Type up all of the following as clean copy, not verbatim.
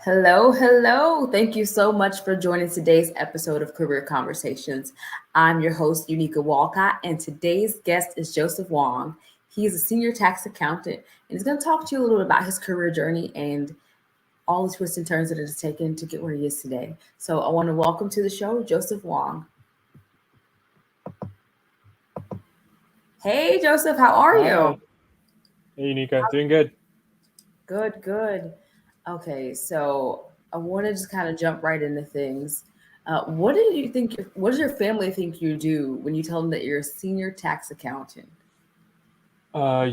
Hello, hello. Thank you so much for joining today's episode of Career Conversations. I'm your host, Unica Walcott, and today's guest is Joseph Hwang. He is a senior tax accountant, and he's going to talk to you a little bit about his career journey and all the twists and turns that it has taken to get where he is today. So I want to welcome to the show, Joseph Hwang. Hey, Joseph, how are Hi. you? Hey, Unica. Doing good. Good, good. Okay, so I want to just kind of jump right into things. What do you think? What does your family think you do when you tell them that you're a senior tax accountant?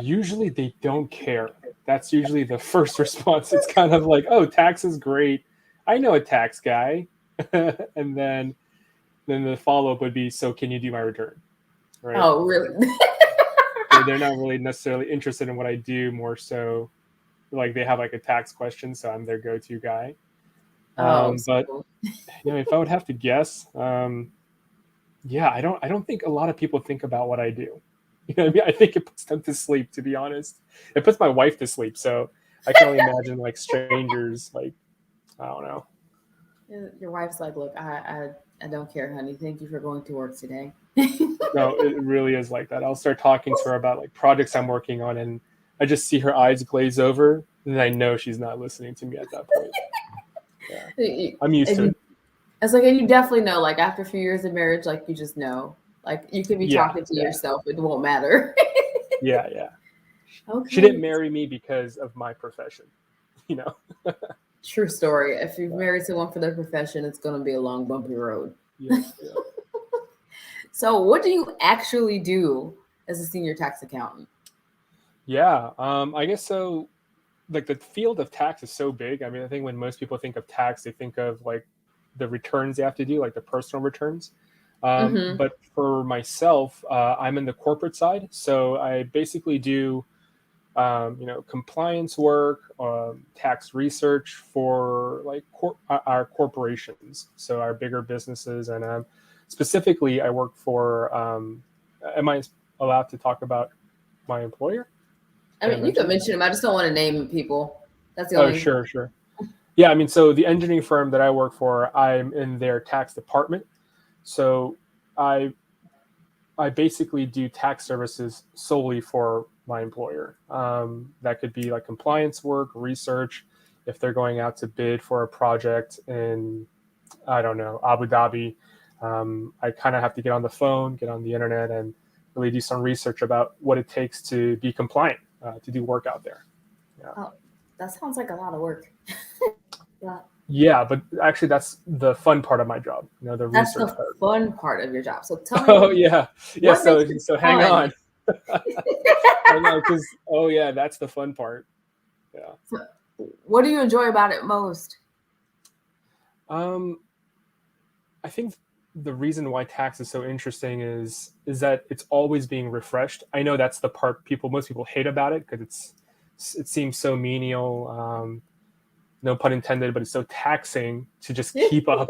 Usually they don't care. That's usually the first response. It's kind of like, oh, tax is great. I know a tax guy. And then the follow-up would be, so can you do my return? Right. Oh, really? They're not really necessarily interested in what I do, more so like they have like a tax question, so I'm their go-to guy. Oh, But so if I would have to guess, yeah, I don't think a lot of people think about what I do. You know what I mean? I think it puts them to sleep, to be honest. It puts my wife to sleep. So I can only imagine like strangers, like, I don't know. your wife's like, look, I don't care, honey. Thank you for going to work today. No, it really is like that. I'll start talking to her about like projects I'm working on, and I just see her eyes glaze over, and then I know she's not listening to me at that point. Yeah. I'm used And to you, it. it's like, and you definitely know, like after a few years of marriage, like you just know, like you could be Yeah, talking to yeah, yourself, it won't matter. yeah. She Okay. didn't marry me because of my profession, you know? True story. If you've Yeah, married someone for their profession, it's going to be a long, bumpy road. yeah. So, what do you actually do as a senior tax accountant? Yeah, I guess so. Like the field of tax is so big. I mean, I think when most people think of tax, they think of like the returns they have to do, like the personal returns. Mm-hmm. But for myself, I'm in the corporate side, so I basically do compliance work, tax research for like our corporations, so our bigger businesses, and specifically, I work for. Am I allowed to talk about my employer? I Can I mean, you could mention that? mention them. I just don't want to name people. That's the Oh, only. sure. Yeah, I mean, so the engineering firm that I work for, I'm in their tax department. So I I basically do tax services solely for my employer. That could be like compliance work, research. If they're going out to bid for a project in, I don't know, Abu Dhabi, I kind of have to get on the phone, get on the internet, and really do some research about what it takes to be compliant, to do work out there. Yeah. Oh, that sounds like a lot of work. Yeah, Yeah, but actually, that's the fun part of my job. The that's research the part. fun part of your job. So, tell me Oh yeah. what makes So it so hang fun? on. Hang on, because yeah, that's the fun part. Yeah. So, what do you enjoy about it most? Um, I think the reason why tax is so interesting is that it's always being refreshed. I know that's the part most people hate about it because it seems so menial. No pun intended, but it's so taxing to just keep up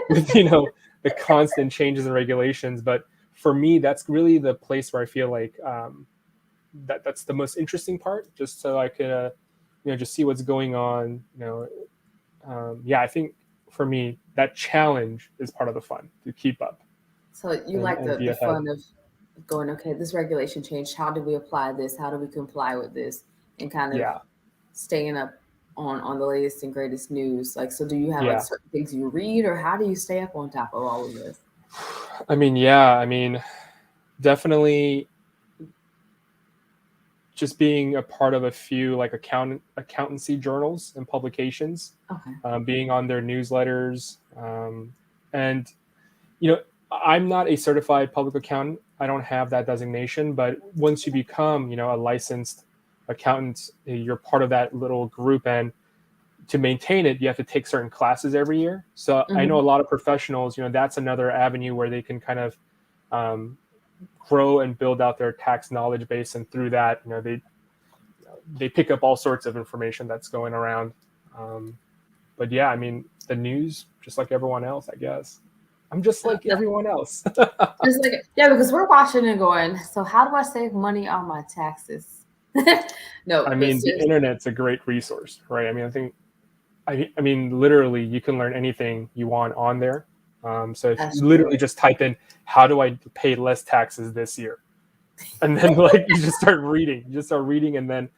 with the constant changes and regulations. But for me, that's really the place where I feel like that's the most interesting part, just so I could just see what's going on. Yeah, I think for me that challenge is part of the fun, to keep up So, you like and be the ahead. fun of going, okay, this regulation changed. How do we apply this? How do we comply with this? And kind of Yeah, staying up on the latest and greatest news. Like, so do you have like yeah. certain things you read, or how do you stay up on top of all of this? I mean, definitely just being a part of a few like accountancy journals and publications, Okay. being on their newsletters, and you know, I'm not a certified public accountant. I don't have that designation, but once you become, a licensed accountant, you're part of that little group, and to maintain it, you have to take certain classes every year. So I know Hmm. a lot of professionals, that's another avenue where they can kind of um, grow and build out their tax knowledge base, and through that, they pick up all sorts of information that's going around. Um, but yeah, I mean, the news, just like everyone else, I guess. I'm just like everyone else. It's like, yeah, because we're watching and going, so how do I save money on my taxes? No, I but mean, the seriously, internet's a great resource, right? I mean, I think I mean, literally, you can learn anything you want on there. So if That's you literally true. just type in, how do I pay less taxes this year? And then like you just start reading, and then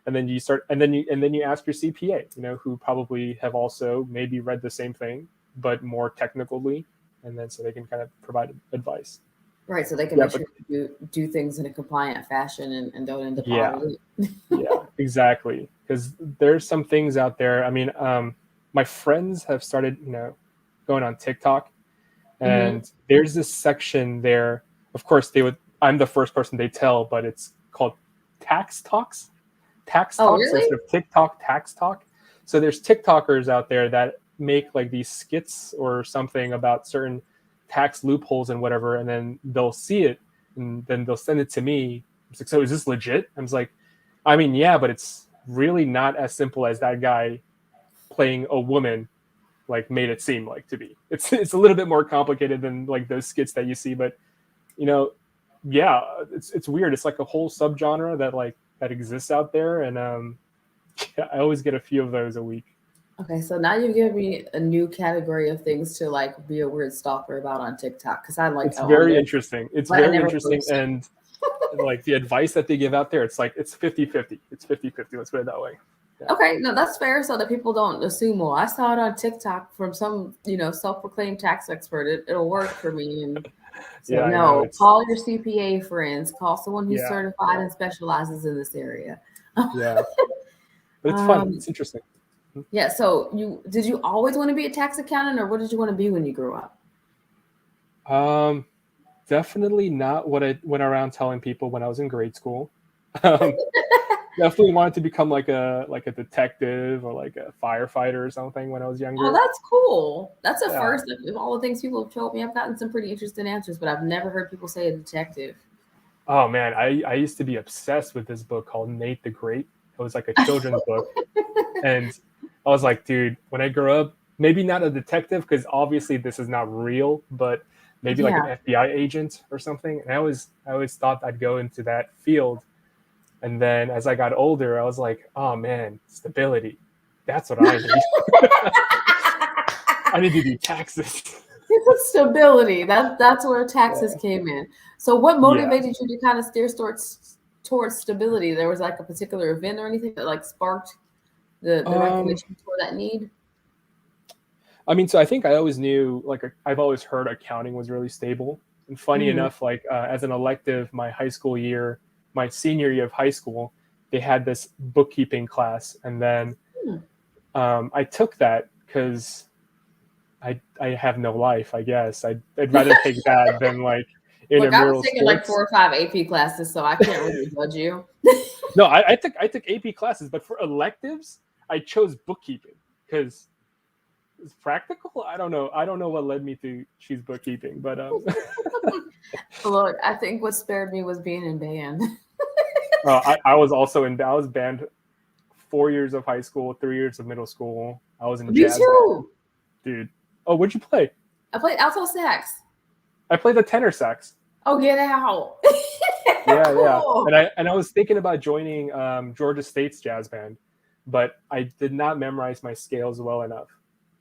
you ask your CPA, who probably have also maybe read the same thing, but more technically, and then so they can kind of provide advice. Right, so they can Yeah, make but sure you do things in a compliant fashion and don't end up yeah, audited. yeah, exactly. Because there's some things out there. I mean, my friends have started, going on TikTok, Hmm. and there's this section there. Of course, I'm the first person they tell, but it's called tax talks, Oh, so really? instead of TikTok, tax talk. So there's TikTokers out there that make like these skits or something about certain tax loopholes and whatever, and then they'll see it and then they'll send it to me. It's like, so is this legit? I was like, I mean, yeah, but it's really not as simple as that guy playing a woman like made it seem like to be. It's a little bit more complicated than like those skits that you see, but you know, yeah, it's weird. It's like a whole subgenre that exists out there, and yeah, I always get a few of those a week. Okay, so now you've given me a new category of things to like be a weird stalker about on TikTok because I like It's on very there, interesting. It's but I very never interesting, post. and like the advice that they give out there, it's like it's 50-50. It's 50-50. Let's put it that way. Yeah. Okay, no, that's fair so that people don't assume, well, I saw it on TikTok from some, self-proclaimed tax expert. It'll work for me. And so, Yeah, I know. no, It's call your CPA friends, call someone who's yeah, certified yeah, and specializes in this area. yeah. But it's fun. um, It's interesting. yeah, so did you always want to be a tax accountant or what did you want to be when you grew up? Um, Definitely not what I went around telling people when I was in grade school. Um, Definitely wanted to become like a detective or like a firefighter or something when I was Oh, younger. that's cool. That's a Yeah. first of all the things people have told me. I've gotten some pretty interesting answers, but I've never heard people say a detective. Oh man, I used to be obsessed with this book called Nate the Great. It was like a children's book, and I was like, dude, when I grow up, maybe not a detective because obviously this is not real, but maybe like an Yeah. FBI agent or something. And I always thought I'd go into that field. And then as I got older, I was like, oh man, stability. That's what I need. I need to do taxes. Stability. That's where taxes Yeah. came in. So what Yeah. motivated you to kind of steer towards stability? There was like a particular event or anything that like sparked the Um, recognition for that need? I mean, so I think I always knew, like, I've always heard accounting was really stable. And funny Hmm. enough, like, as an elective, my senior year of high school, they had this bookkeeping class. And then Hmm. I took that because I have no life, I guess. I'd rather take that than like Look, I was intramural taking like sports. 4 or 5 AP classes, so I can't really judge you. No, I took AP classes, but for electives, I chose bookkeeping because it's practical. I don't know what led me to choose bookkeeping, but Look, I think what spared me was being in band. I was banned 4 years of high school, 3 years of middle school. I was in Me jazz band, too. dude. Oh, what'd you play? I played alto sax. I played the tenor sax. Oh, get out. Yeah, yeah. Cool. And I was thinking about joining Georgia State's jazz band, but I did not memorize my scales well enough.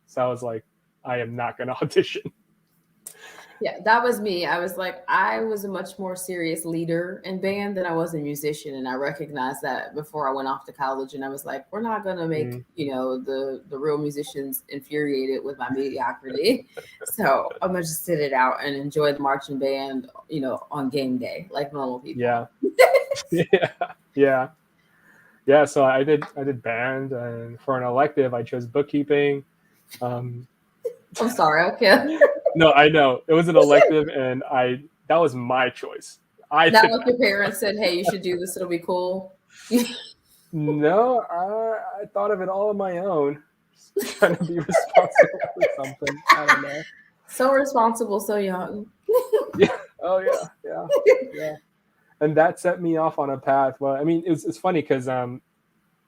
So I was like, I am not going to audition. Yeah, that was me. I was a much more serious leader in band than I was a musician, and I recognized that before I went off to college. And I was like, we're not gonna make Mm, the real musicians infuriated with my mediocrity, so I'm gonna just sit it out and enjoy the marching band, on game day like normal yeah, people. yeah, yeah, yeah. So I did band, and for an elective, I chose bookkeeping. Um, I'm sorry, okay. no, I know it was an elective, and that was my choice. I Not took like that. your parents said, "Hey, you should do this. It'll be cool." No, I thought of it all on my own. Just trying to be responsible for something. I don't know. So responsible, so young. Yeah. Oh yeah. Yeah. Yeah. And that set me off on a path. Well, I mean, it's funny because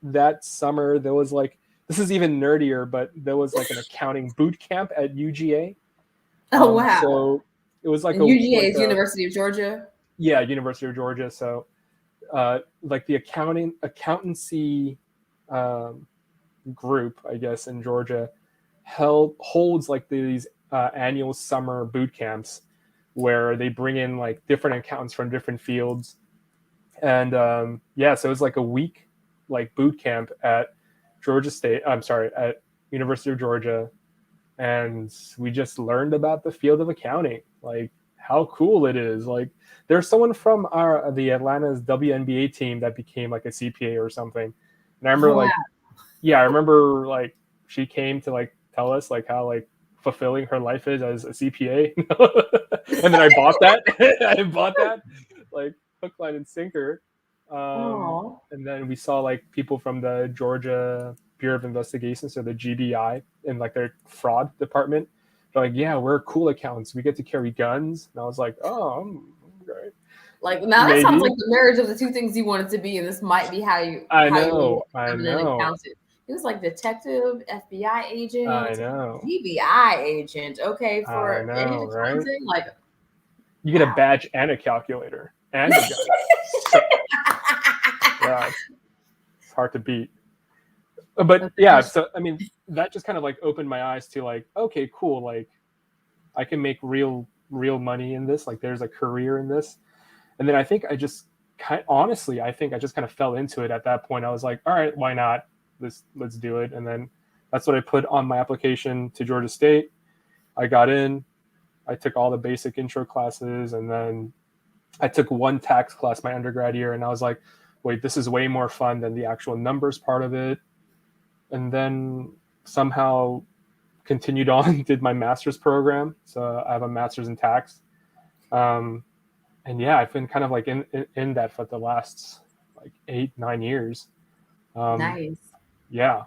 that summer there was like, this is even nerdier, but there was like an accounting boot camp at UGA. Oh wow! So it was like And a UGA like is a University of Georgia. yeah, University of Georgia. So like the accountancy um, group, I guess, in Georgia holds like these annual summer boot camps where they bring in like different accountants from different fields. And yeah, so it was like a week like boot camp at at University of Georgia, and we just learned about the field of accounting, like how cool it is. Like there's someone from the Atlanta's WNBA team that became like a CPA or something, and I remember Oh, wow. like I remember like she came to like tell us like how like fulfilling her life is as a CPA, and then I bought that. I bought that like hook, line, and sinker. Oh, And then we saw like people from the Georgia Bureau of Investigation, so the GBI, in like their fraud department. They're like, yeah, we're cool accountants. We get to carry guns. And I was like, oh, okay. like now that sounds like Maybe. the marriage of the two things you wanted to be, and this might be how you I ended know. up I becoming an know. accountant. He was like detective, FBI I agent, know. GBI agent. Okay, I for any know, right? accounting, like You get a wow. badge and a calculator and a gun. So, yeah, it's hard to beat. But yeah, so I mean, that just kind of like opened my eyes to like, okay, cool. Like I can make real money in this. Like there's a career in this. And then I think I just honestly, I think I just kind of fell into it at that point. I was like, all right, why not? Let's do it. And then that's what I put on my application to Georgia State. I got in, I took all the basic intro classes, and then I took one tax class my undergrad year, and I was like, wait, this is way more fun than the actual numbers part of it. And then somehow continued on, did my master's program. So I have a master's in tax. And yeah, I've been kind of like in that for the last like 8-9 years. nice. Yeah.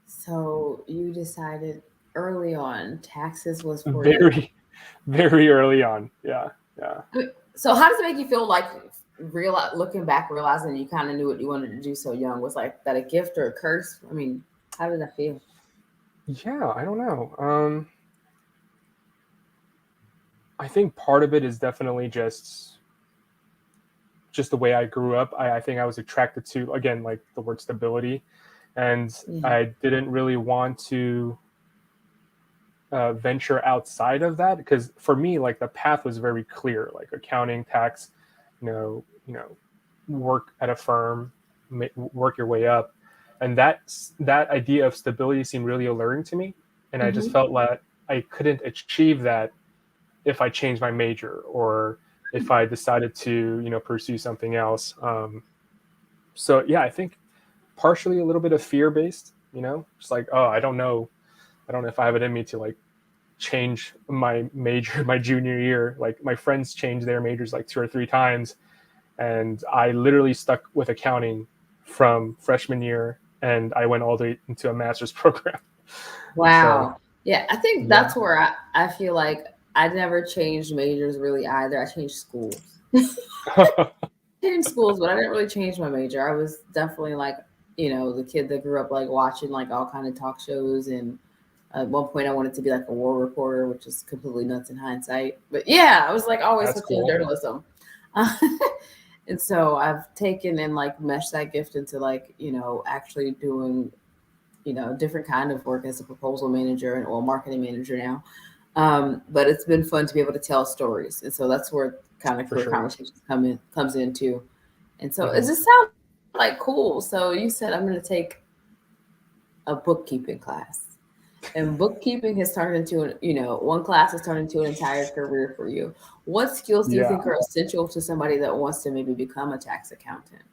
So you decided early on taxes was for you. Very, very early on. Yeah. So how does it make you feel like looking back, realizing you kind of knew what you wanted to do so young? Was like that a gift or a curse? I mean, how did that feel? Yeah, I don't know. I think part of it is definitely just the way I grew up. I think I was attracted to, again, like the word stability, and I didn't really want to venture outside of that, because for me, like the path was very clear, like accounting, tax, you know, work at a firm, work your way up, and that idea of stability seemed really alluring to me, and I just felt like I couldn't achieve that if I changed my major or if I decided to pursue something else. So yeah, I think partially a little bit of fear based, just like, oh, I don't know if I have it in me to like change my major my junior year. Like my friends changed their majors like 2 or 3 times, and I literally stuck with accounting from freshman year, and I went all the way into a master's program. Wow. So, Yeah, I think that's where I feel like I never changed majors really either. I changed schools. Changed schools, but I didn't really change my major. I was definitely like, the kid that grew up like watching like all kind of talk shows, and at one point I wanted to be like a war reporter, which is completely nuts in hindsight. But yeah, I was like always That's hooked on cool. journalism. And so I've taken and like meshed that gift into like, actually doing, different kind of work as a proposal manager or marketing manager now. But it's been fun to be able to tell stories. And so that's where kind of career conversations comes into. And so it just sounds like cool. So you said I'm going to take a bookkeeping class. And bookkeeping has turned into, one class has turned into an entire career for you. What skills do you think are essential to somebody that wants to maybe become a tax accountant?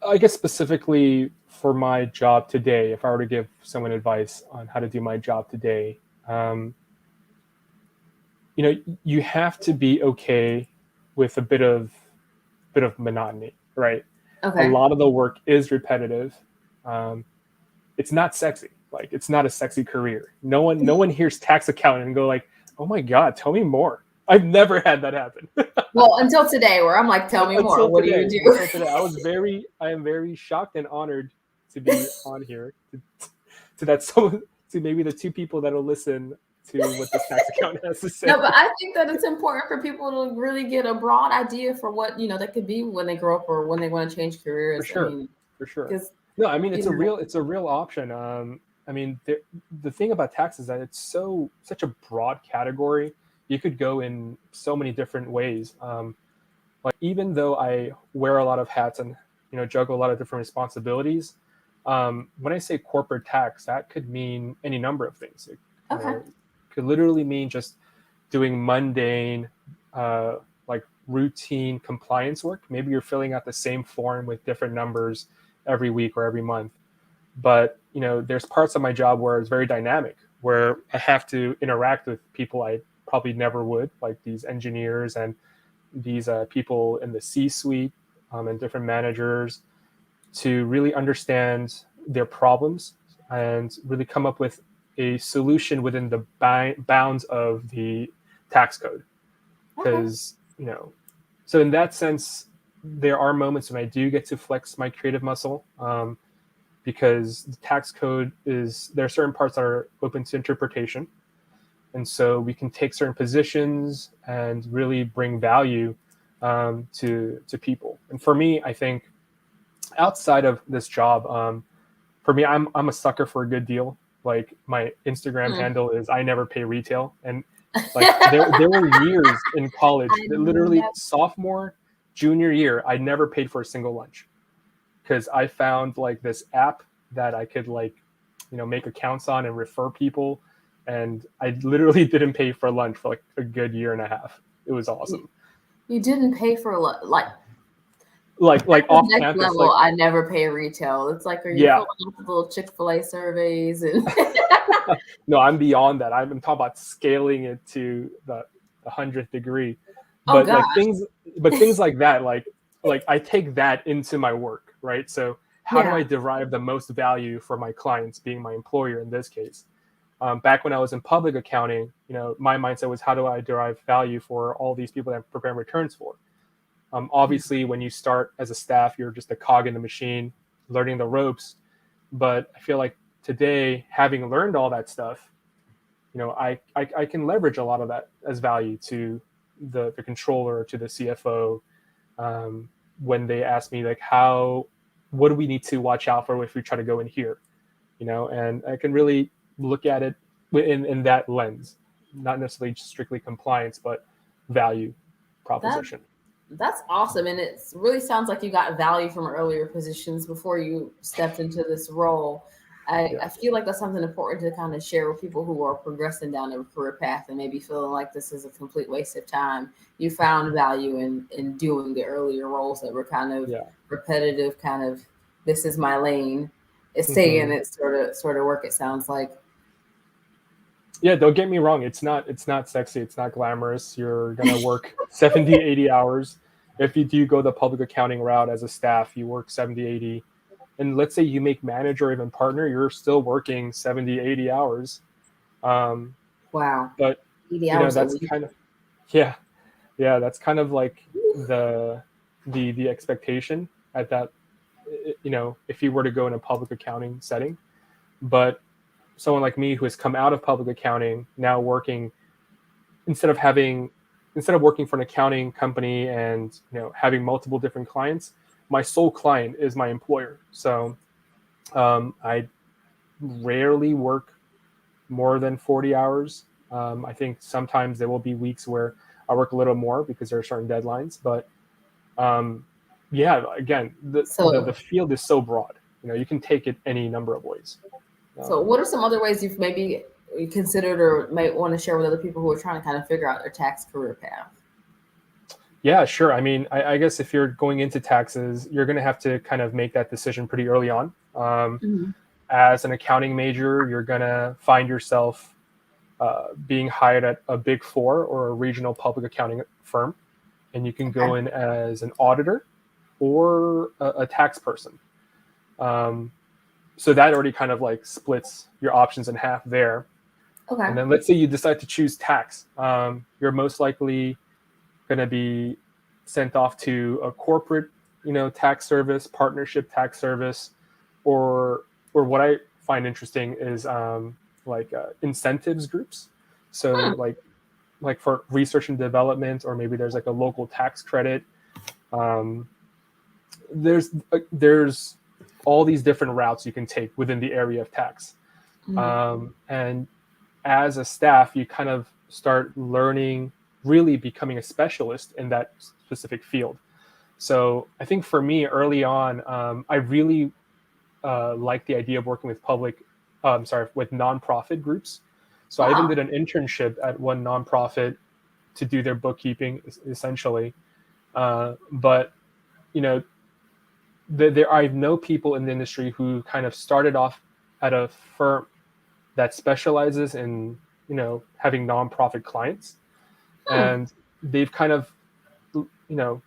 I guess specifically for my job today, if I were to give someone advice on how to do my job today, you have to be okay with a bit of monotony, right? Okay. A lot of the work is repetitive. It's not sexy. Like it's not a sexy career. No one hears tax accountant and go like, "Oh my God, tell me more." I've never had that happen. Well, until today, where I'm like, "Tell me more. What do you do?" Until today, I am very shocked and honored to be on here. To maybe the 2 people that'll listen to what this tax accountant has to say. No, but I think that it's important for people to really get a broad idea for what, that could be when they grow up or when they want to change For careers. I sure, mean, for sure. because, No, I mean you know, it's a real option. I mean the thing about tax is that it's such a broad category. You could go in so many different ways. Like even though I wear a lot of hats and juggle a lot of different responsibilities, when I say corporate tax, that could mean any number of things. It, okay. could literally mean just doing mundane, like routine compliance work. Maybe you're filling out the same form with different numbers every week or every month. But there's parts of my job where it's very dynamic, where I have to interact with people I probably never would, like these engineers and these people in the C-suite and different managers, to really understand their problems and really come up with a solution within the bounds of the tax code. Okay. Because so in that sense, there are moments when I do get to flex my creative muscle, because the tax code there are certain parts that are open to interpretation, and so we can take certain positions and really bring value to people. And for me, I think outside of this job, for me, I'm a sucker for a good deal. Like my Instagram handle is I never pay retail, and like there were years in college I that literally never, sophomore, junior year, I never paid for a single lunch because I found like this app that I could make accounts on and refer people, and I literally didn't pay for lunch for like a good year and a half. It was awesome. you didn't pay for like Like the off next campus, level. like I never pay retail. It's like, are you yeah. filling out the little Chick-fil-A surveys and No, I'm beyond that. I'm talking about scaling it to the 100th degree. oh But gosh, things like that, like I take that into my work, right? So how do yeah, I derive the most value for my clients, being my employer in this case? Back when I was in public accounting, my mindset was, how do I derive value for all these people that I'm preparing returns for? Obviously, when you start as a staff, you're just a cog in the machine, learning the ropes. But I feel like today, having learned all that stuff, I can leverage a lot of that as value to the controller, to the CFO, when they ask me like, what do we need to watch out for if we try to go in here, and I can really look at it in that lens, not necessarily just strictly compliance, but value that proposition. that's awesome, and it really sounds like you got value from earlier positions before you stepped into this role. I, Yeah. I feel like that's something important to kind of share with people who are progressing down their career path and maybe feeling like this is a complete waste of time. You found value in doing the earlier roles that were kind of Yeah. repetitive, kind of this is my lane. It's Hmm. saying it sort of work. It sounds like. Yeah, don't get me wrong, it's not sexy, it's not glamorous. You're gonna work 70, 80 hours. If you do go the public accounting route as a staff, you work 70, 80. And let's say you make manager or even partner, you're still working 70, 80 hours. um, Wow, but 80 hours a that's week. kind of, yeah, yeah, that's kind of like the the expectation at that, if you were to go in a public accounting setting. But someone like me who has come out of public accounting, now working, instead of having instead of working for an accounting company and having multiple different clients, my sole client is my employer. So I rarely work more than 40 hours. I think sometimes there will be weeks where I work a little more because there are certain deadlines. But um, yeah, again, the So field is so broad. You can take it any number of ways. So, Um, what are some other ways you've maybe considered or might want to share with other people who are trying to kind of figure out their tax career path? Yeah, sure. I mean, I guess if you're going into taxes, you're going to have to kind of make that decision pretty early on. Mhm. As an accounting major, you're going to find yourself being hired at a big four or a regional public accounting firm, and you can Okay. go in as an auditor or a tax person. Um, so that already kind of like splits your options in half there. And Okay. then let's say you decide to choose tax. You're most likely going to be sent off to a corporate, tax service, partnership tax service, or what I find interesting is like incentives groups. So like for research and development, or maybe there's like a local tax credit. Um, there's all these different routes you can take within the area of tax. And as a staff, you kind of start learning, really becoming a specialist in that specific field. So I think for me early on, I really liked the idea of working with with nonprofit groups. So I even Wow. did an internship at one nonprofit to do their bookkeeping, essentially. But you know, I know people in the industry who kind of started off at a firm that specializes in having nonprofit clients, and they've kind of you know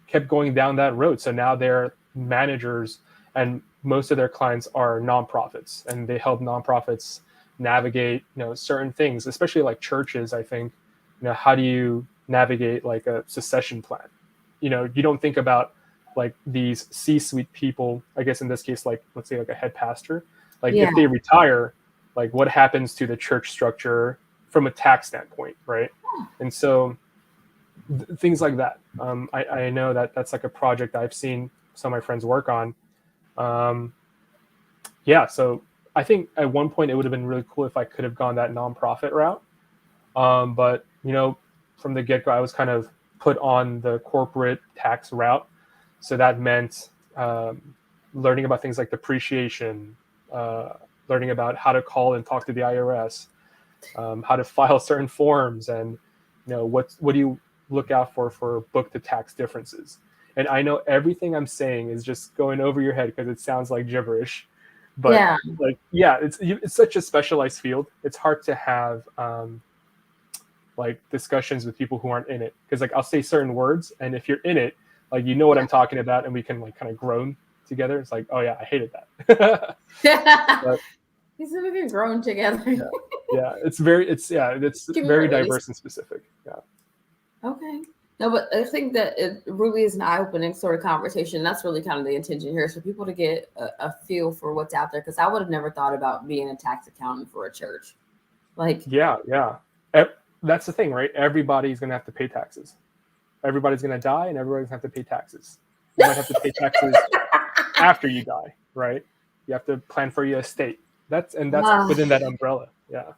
kept going down that road. So now they're managers, and most of their clients are nonprofits, and they help nonprofits navigate certain things, especially like churches. I think how do you navigate like a succession plan? You don't think about like these C-suite people, I guess in this case, like let's say like a head pastor, like Yeah. if they retire, like what happens to the church structure from a tax standpoint, right? And so things like that. I know that that's like a project I've seen some of my friends work on. Yeah, so I think at one point it would have been really cool if I could have gone that nonprofit route. But from the get-go, I was kind of put on the corporate tax route. So that meant learning about things like depreciation, learning about how to call and talk to the IRS, how to file certain forms, and what do you look out for book to tax differences. And I know everything I'm saying is just going over your head because it sounds like gibberish, but Yeah. like it's such a specialized field. It's hard to have like discussions with people who aren't in it, because like I'll say certain words, and if you're in it, like what I'm talking about, and we can like kind of groan together. It's like, oh yeah, I hated that. But He said we can groan together. yeah, it's very diverse and specific. Yeah. Okay. No, but I think that it really is an eye-opening sort of conversation. That's really kind of the intention here, is for people to get a feel for what's out there. Because I would have never thought about being a tax accountant for a church. Like, Yeah. That's the thing, right? Everybody's going to have to pay taxes. Everybody's going to die, and everybody's going to have to pay taxes. You might have to pay taxes after you die, right? You have to plan for your estate. That's within that umbrella. Yeah.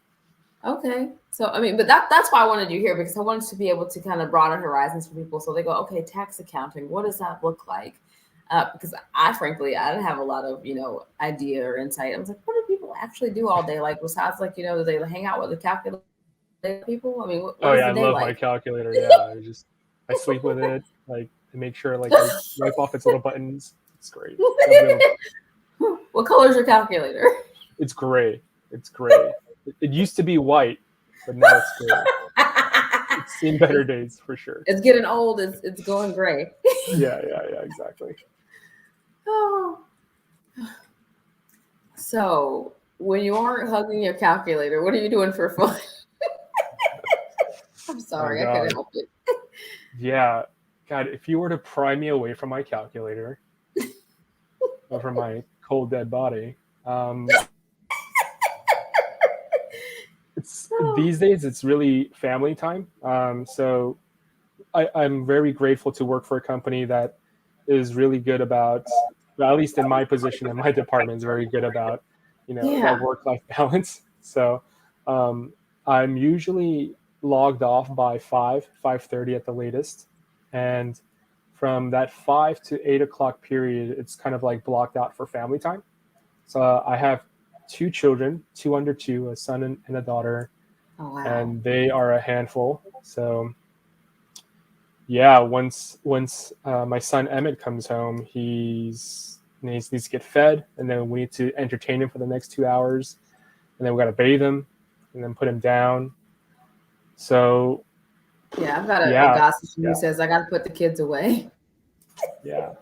okay. So, I mean, but that's why I wanted you here, because I wanted to be able to kind of broaden horizons for people. So they go, okay, tax accounting, what does that look like? Because frankly, I didn't have a lot of, idea or insight. I was like, what do people actually do all day? Like, besides, like, do they hang out with a calculator people? I mean, what Oh is yeah, the I day love my like? calculator. Yeah, I sleep with it. Like I make sure like I wipe off its little buttons. It's great. What color is your calculator? It's gray. It's gray. It used to be white, but now it's gray. It's seen better days for sure. It's getting old. It's going gray. Yeah, exactly. Oh. So when you aren't hugging your calculator, what are you doing for fun? I'm Oh sorry, I couldn't God. help it. Yeah, God. If you were to pry me away from my calculator, or from my cold dead body, it's these days it's really family time. So I'm very grateful to work for a company that is really good about, well, at least in my position in my department, is very good about, that Yeah. work-life balance. So I'm usually logged off by 5:30 at the latest. And from that 5 to 8 o'clock period, it's kind of like blocked out for family time. So I have two children, two under two, a son and a daughter, Oh wow. and they are a handful. So yeah, once my son Emmett comes home, he needs to get fed, and then we need to entertain him for the next 2 hours, and then we got to bathe him, and then put him down. So Yeah, I've got a yeah, gossip yeah, who says I got to put the kids away. yeah,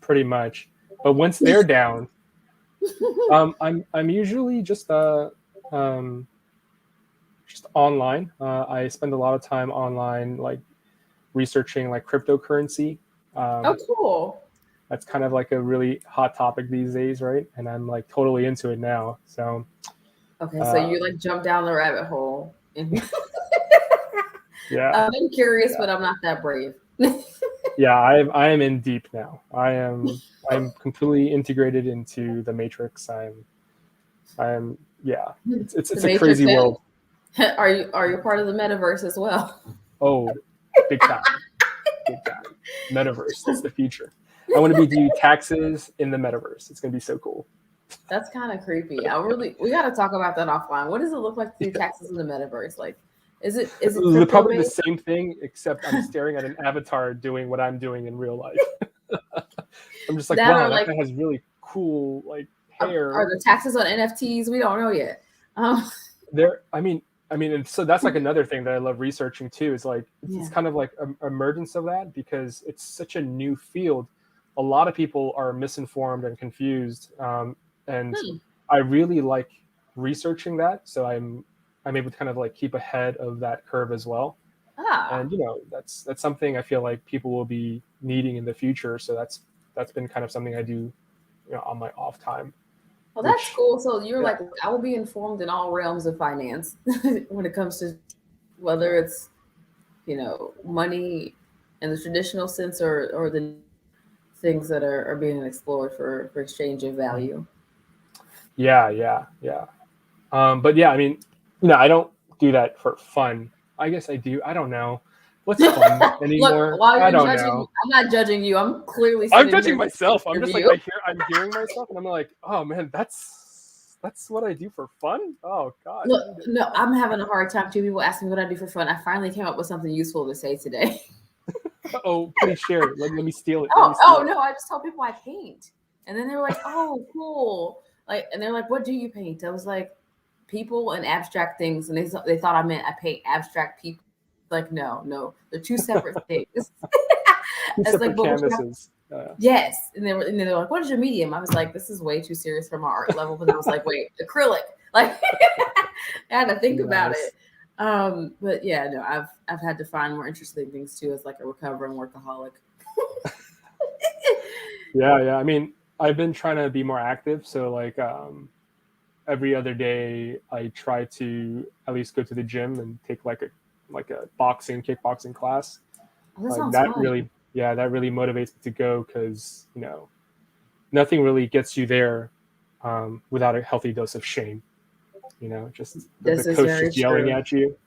pretty much. But once they're down, I'm usually just online. I spend a lot of time online, like researching like cryptocurrency. Oh, cool. That's kind of like a really hot topic these days, right? And I'm like totally into it now. So Okay, so you like jump down the rabbit hole. Yeah, I'm curious, yeah, but I'm not that brave. yeah. I am in deep now. I'm completely integrated into the Matrix. I'm yeah. The It's a Matrix. crazy world. Are you part of the metaverse as well? Oh, big time, big time. Metaverse. That's the future. I want to be do taxes in the metaverse. It's gonna be so cool. That's kind of creepy. We got to talk about that offline. What does it look like to do taxes in the metaverse? Like, is it crypto Probably the based? same thing, except I'm staring at an avatar doing what I'm doing in real life. I'm just like, That wow, or that like, guy has really cool like are hair. the taxes on NFTs? We don't know yet. Um, There, and so that's like another thing that I love researching too. Is like it's yeah. kind of like emergence of that because it's such a new field. A lot of people are misinformed and confused, and Hmm. I really like researching that. So I'm able to kind of like keep ahead of that curve as well. Ah. And that's something I feel like people will be needing in the future. So that's been kind of something I do, on my off time, Well, that's which cool. So you're yeah, like, I will be informed in all realms of finance when it comes to whether it's money in the traditional sense or the things that are being explored for exchange of value. yeah, yeah, yeah. But yeah, I don't do that for fun. I guess I do. I don't know what's fun Look, anymore. while I you're don't judging, know. I'm not judging you. I'm clearly I'm sitting judging here myself. I'm your just like view. I'm hearing myself, and I'm like, oh man, that's what I do for fun. Oh God, Look, I need to no, stop. I'm having a hard time too. People ask me what I do for fun. I finally came up with something useful to say today. Oh, please share it. Let me steal it. Let me Oh steal it. no, I just told people I paint. And then they were like, oh, cool. Like, and they're like, what do you paint? I was like, people and abstract things. And they thought I meant I paint abstract people. Like, no, they're two separate things. Two It's like, separate but what you have, canvases. yes. And they're like, what is your medium? I was like, this is way too serious for my art level. But I was like, wait, acrylic. Like, I had to think about Nice. it. But yeah, no, I've had to find more interesting things too as like a recovering workaholic. Yeah, yeah. I've been trying to be more active. So like every other day, I try to at least go to the gym and take like a kickboxing class. Oh, that Like sounds that fun. really, yeah, that really motivates me to go because nothing really gets you there without a healthy dose of shame. Just the This is coach very just yelling true. at you.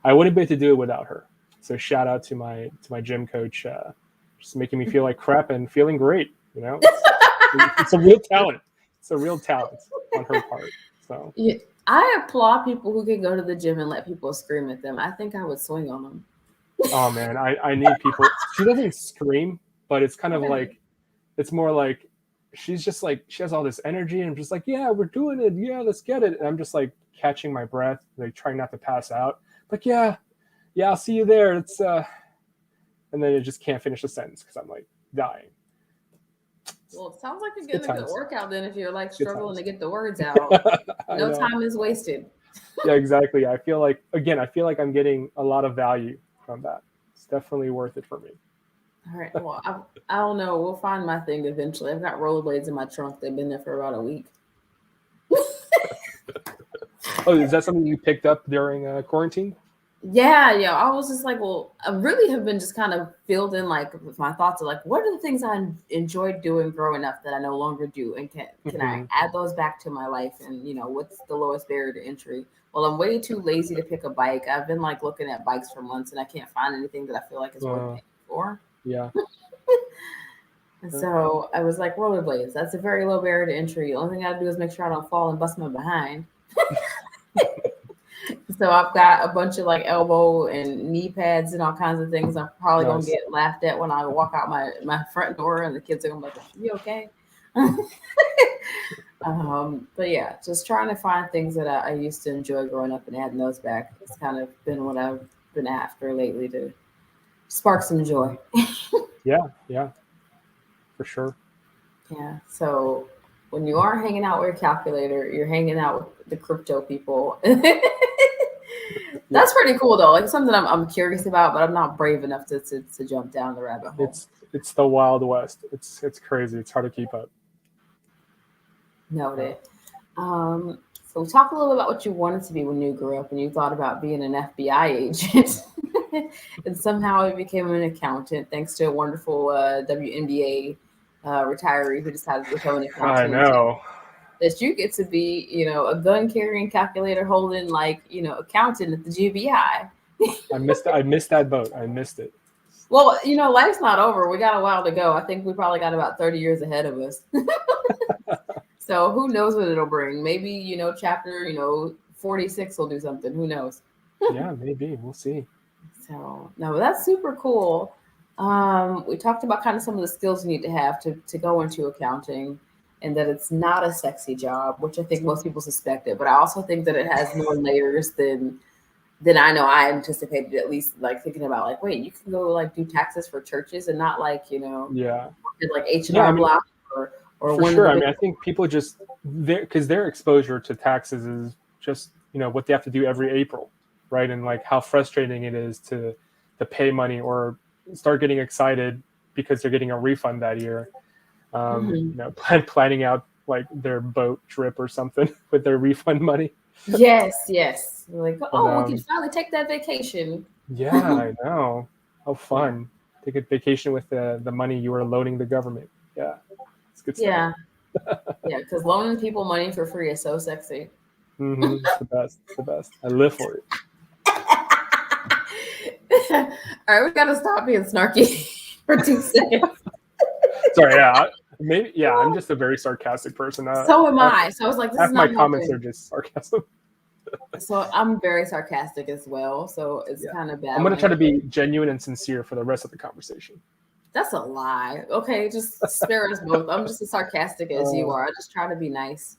I wouldn't be able to do it without her. So shout out to my gym coach, just making me feel like crap and feeling great. It's a real talent. It's a real talent on her part. So Yeah, I applaud people who can go to the gym and let people scream at them. I think I would swing on them. oh man, I need people. She doesn't scream, but it's kind of Okay. like it's more like she's just like she has all this energy and I'm just like, yeah, we're doing it. Yeah, let's get it. And I'm just like catching my breath, like trying not to pass out. Like, yeah, I'll see you there. And then I just can't finish the sentence because I'm like dying. Well, it sounds like you're It's good getting a good times. workout then if you're like Good struggling times. to get the words out. I No know. time is wasted. Yeah, exactly. I feel like I'm getting a lot of value from that. It's definitely worth it for me. All right. Well, I don't know. We'll find my thing eventually. I've got rollerblades in my trunk. They've been there for about a week. Oh, is that something you picked up during quarantine? Yeah. I was just like, well, I really have been just kind of filled in like with my thoughts of like, what are the things I enjoyed doing growing up that I no longer do, and can I Hmm. add those back to my life? And what's the lowest barrier to entry? Well, I'm way too lazy to pick a bike. I've been like looking at bikes for months, and I can't find anything that I feel like is worth Uh, paying for. yeah. And so I was like, rollerblades. That's a very low barrier to entry. The only thing I gotta do is make sure I don't fall and bust my behind. So I've got a bunch of like elbow and knee pads and all kinds of things. I'm probably gonna Nice. get laughed at when I walk out my front door, and the kids are gonna be like, "You okay?" But yeah, just trying to find things that I used to enjoy growing up and adding those back. It's kind of been what I've been after lately to spark some joy. Yeah, yeah, for sure. Yeah. So when you are hanging out with your calculator, you're hanging out with the crypto people. Yeah, That's pretty cool though. Like something I'm curious about, but I'm not brave enough to jump down the rabbit hole. it's the Wild West. It's crazy. It's hard to keep up. Noted. Um, So talk a little bit about what you wanted to be when you grew up and you thought about being an FBI agent. And somehow you became an accountant thanks to a wonderful WNBA retiree who decided to become an I accountant. know. That you get to be, a gun carrying, calculator holding, accountant at the GBI. I missed that boat. I missed it. Well, life's not over. We got a while to go. I think we probably got about 30 years ahead of us. So who knows what it'll bring? Maybe, chapter, 46 will do something. Who knows? Yeah, maybe. We'll see. So no, that's super cool. We talked about kind of some of the skills you need to have to go into accounting, and that it's not a sexy job, which I think most people suspect it. But I also think that it has more layers than I know I anticipated. At least like thinking about like, wait, you can go like do taxes for churches and not like Yeah. like H and Yeah, I R mean, Block or for one of sure. the I big. mean, I think people just because their exposure to taxes is just what they have to do every April, right? And like how frustrating it is to pay money or start getting excited because they're getting a refund that year. Mhm. Planning out like their boat trip or something with their refund money. Yes, yes. Like, But oh, we can finally take that vacation. yeah, I know. How fun. Take a vacation with the money you are loaning the government. Yeah, it's good stuff. Yeah, yeah. Because loaning people money for free is so sexy. It's the best. It's the best. I live for it. All right, we gotta stop being snarky for 2 seconds. Sorry, yeah. Maybe, yeah, I'm just a very sarcastic person. So am I. So I was like, this is Half my not comments are helping. just sarcasm. So I'm very sarcastic as well. So it's Yeah. kind of I'm going to try to balanced. be genuine and sincere for the rest of the conversation. That's a lie. Okay, just spare us both. I'm just as sarcastic as you Uh, are. I just try to be nice.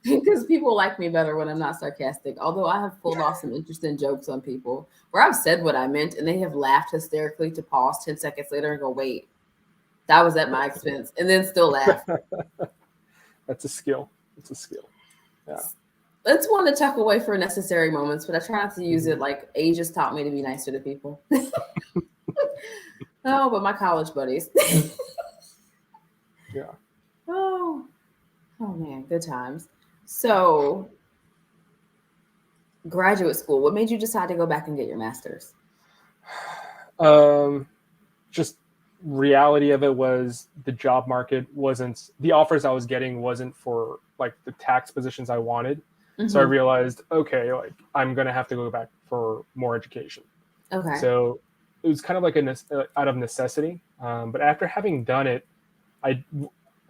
Because people like me better when I'm not sarcastic. Although I have pulled off some interesting jokes on people where I've said what I meant and they have laughed hysterically to pause 10 seconds later and go, wait, that was at my expense, and then still laugh. that's a skill. It's a skill. Yeah. It's one to tuck away for necessary moments, but I try not to use Mhm. it like age has taught me to be nicer to people. Oh, but my college buddies. Yeah. Oh, oh man, good times. So, graduate school, what made you decide to go back and get your master's? Um, just reality of it was the job market wasn't the offers I was getting wasn't for like the tax positions I wanted. So I Mm-hmm. realized, okay, like I'm gonna have to go back for more education. Okay. So it was kind of like out of necessity. But after having done it, I,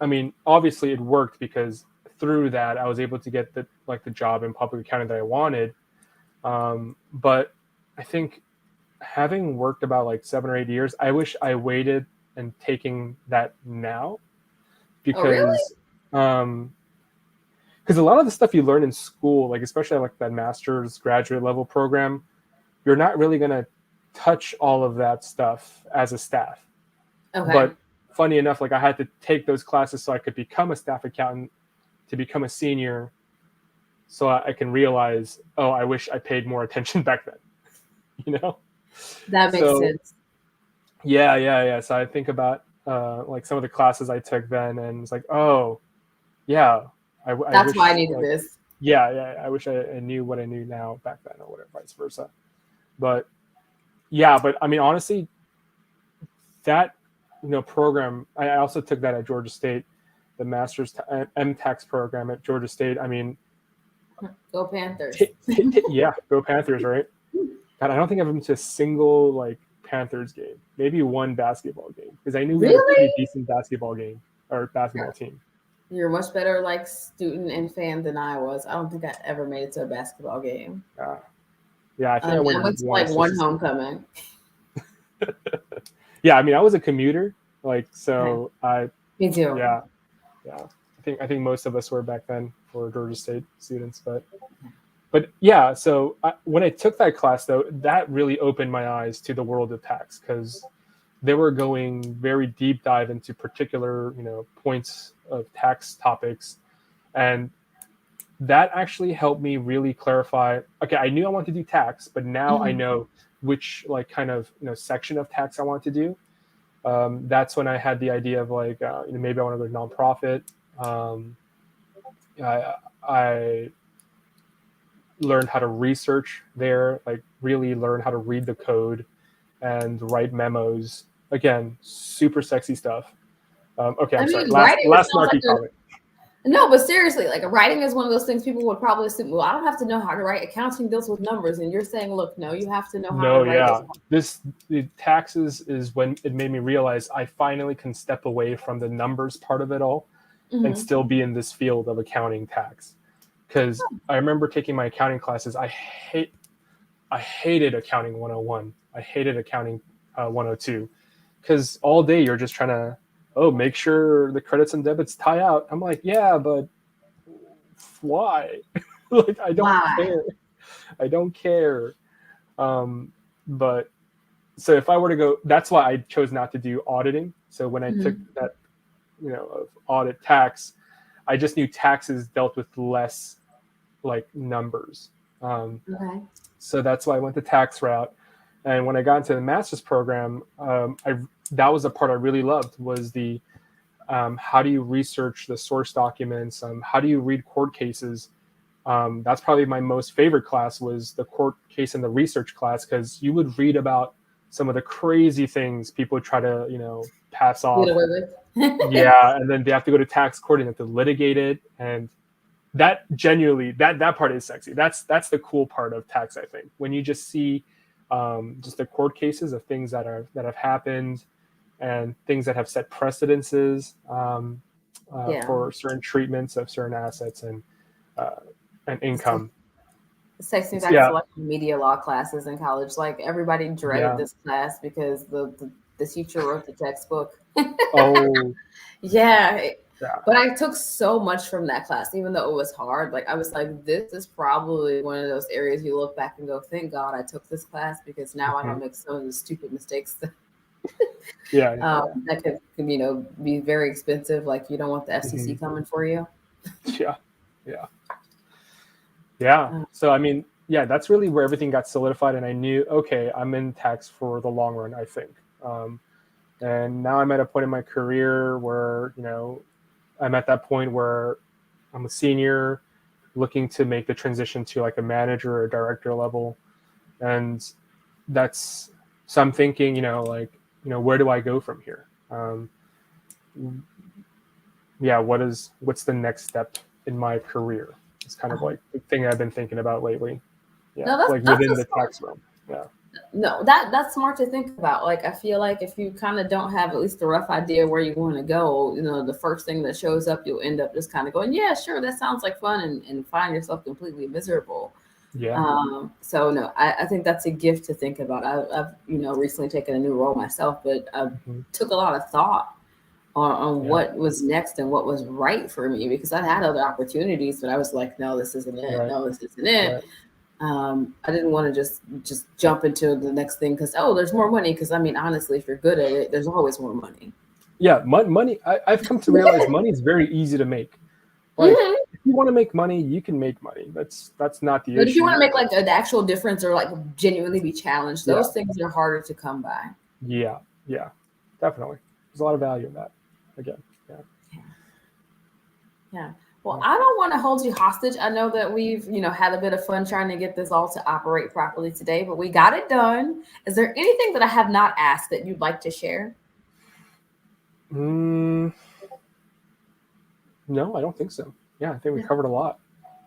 I mean, obviously it worked because through that I was able to get the job in public accounting that I wanted. But I think having worked about like 7 or 8 years, I wish I waited and taking that now Oh, really? because um, because a lot of the stuff you learn in school, like especially like that master's graduate level program, you're not really gonna touch all of that stuff as a staff. Okay. But funny enough, like I had to take those classes so I could become a staff accountant to become a senior, so I can realize, oh, I wish I paid more attention back then, you know. That makes So sense. yeah. So I think about like some of the classes I took then, and it's like, oh, yeah, I That's why I wish needed like this. yeah, I wish I knew what I knew now back then, or whatever, vice versa. But yeah, but I mean, honestly, that program, I also took that at Georgia State, the master's MTax program at Georgia State. I mean, Go Panthers. yeah, go Panthers, right? God, I don't think I've been to a single like Panthers game. Maybe one basketball game because I knew we had a Really? pretty decent basketball game or basketball team. You're a much better like student and fan than I was. I don't think I ever made it to a basketball game. Uh, yeah, I think I I went went to like once just one to see. homecoming. Yeah, I mean, I was a commuter, like Okay. so. Me too. Yeah, yeah. I think most of us were back then for Georgia State students, but yeah. So when I took that class, though, that really opened my eyes to the world of tax because they were going very deep dive into particular points of tax topics, and that actually helped me really clarify. Okay, I knew I wanted to do tax, but now I Mhm. know which like kind of section of tax I want to do. That's when I had the idea of like maybe I want to go to nonprofit. Um, I learned how to research there, like really learn how to read the code and write memos. Again, super sexy stuff. Okay, I I'm sorry. mean, Last writing last sounds like snarky comment. no, but seriously, like writing is one of those things people would probably assume, well, I don't have to know how to write. Accounting deals with numbers. And you're saying, look, no, you have to know how to No, write yeah. this. The taxes is when it made me realize I finally can step away from the numbers part of it all and Mm-hmm. still be in this field of accounting tax. Because I remember taking my accounting classes. I hated accounting 101. I hated accounting 102 because all day you're just trying to make sure the credits and debits tie out. I'm like, yeah, but why? Like I don't Why? care. I don't care. But so if I were to go, that's why I chose not to do auditing. So when I took Mm-hmm. that, of audit tax, I just knew taxes dealt with less like numbers. Okay. So that's why I went the tax route. And when I got into the master's program, that was the part I really loved was the how do you research the source documents? How do you read court cases? That's probably my most favorite class was the court case and the research class because you would read about some of the crazy things people try to pass Get off. away with. Yeah, and then they have to go to tax court and have to litigate it, and that genuinely that part is sexy. That's the cool part of tax, I think, when you just see just the court cases of things that have happened and things that have set precedences Yeah. for certain treatments of certain assets uh, and income. This takes me It's, back to yeah, like media law classes in college. Like everybody dreaded yeah. this class because the teacher wrote the textbook. Oh, Yeah. yeah. But I took so much from that class, even though it was hard. Like I was like, this is probably one of those areas you look back and go, thank God I took this class because now I Mhm. don't make some of the stupid mistakes Yeah, yeah, yeah. that could be very expensive. Like you don't want the FCC Mhm. coming for you. Yeah, yeah, yeah. Uh, So I mean, yeah, that's really where everything got solidified, and I knew, okay, I'm in tax for the long run, I think. And now I'm at a point in my career where I'm at that point where I'm a senior, looking to make the transition to like a manager or director level, and that's so I'm thinking, like, where do I go from here? Yeah, what's the next step in my career? It's kind of um, like the thing I've been thinking about lately. Yeah, no, that's like that's within a the smart. tax realm. Yeah. No, that's smart to think about. Like I feel like if you kind of don't have at least a rough idea where you want to go, the first thing that shows up, you'll end up just kind of going, yeah, sure, that sounds like fun, and find yourself completely miserable. Yeah. So no, I think that's a gift to think about. I've recently taken a new role myself, but I Hmm. took a lot of thought on Yeah. what was next and what was right for me because I had other opportunities, but I was like, no, this isn't it. Right. No, this isn't it. Right. I didn't want to just jump into the next thing because there's more money. Because I mean, honestly, if you're good at it, there's always more money. Yeah. Money. I've come to realize money is very easy to make. Like, Hmm. if you want to make money, you can make money. That's not the But if you want issue. to make like the actual difference or like genuinely be challenged, Yeah. those things are harder to come by. Yeah. Yeah. Definitely. There's a lot of value in that. Again. Yeah. Yeah. Yeah. Well, Yeah. I don't want to hold you hostage. I know that we've, had a bit of fun trying to get this all to operate properly today, but we got it done. Is there anything that I have not asked that you'd like to share? Mm, no, I don't think so. Yeah, I think we covered a lot.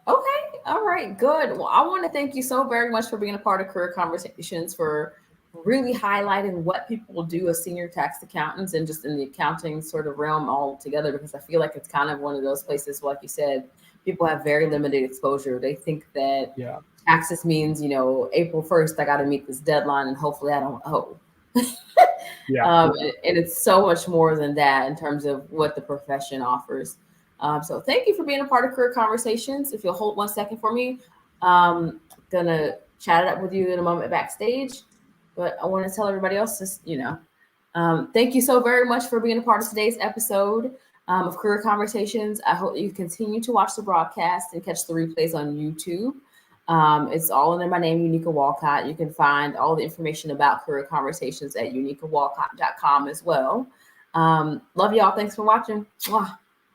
Okay. All right. Good. Well, I want to thank you so very much for being a part of Career Conversations, for really highlighting what people do as senior tax accountants and just in the accounting sort of realm altogether, because I feel like it's kind of one of those places, like you said, people have very limited exposure. They think that Yeah. taxes means, April 1st, I got to meet this deadline and hopefully I don't owe. Yeah. And it's so much more than that in terms of what the profession offers. So thank you for being a part of Career Conversations. If you'll hold 1 second for me, gonna chat it up with you in a moment backstage. But I want to tell everybody else, just thank you so very much for being a part of today's episode of Career Conversations. I hope you continue to watch the broadcast and catch the replays on YouTube. It's all under my name, Unica Walcott. You can find all the information about Career Conversations at unicawalcott.com as well. Love y'all. Thanks for watching. Mwah.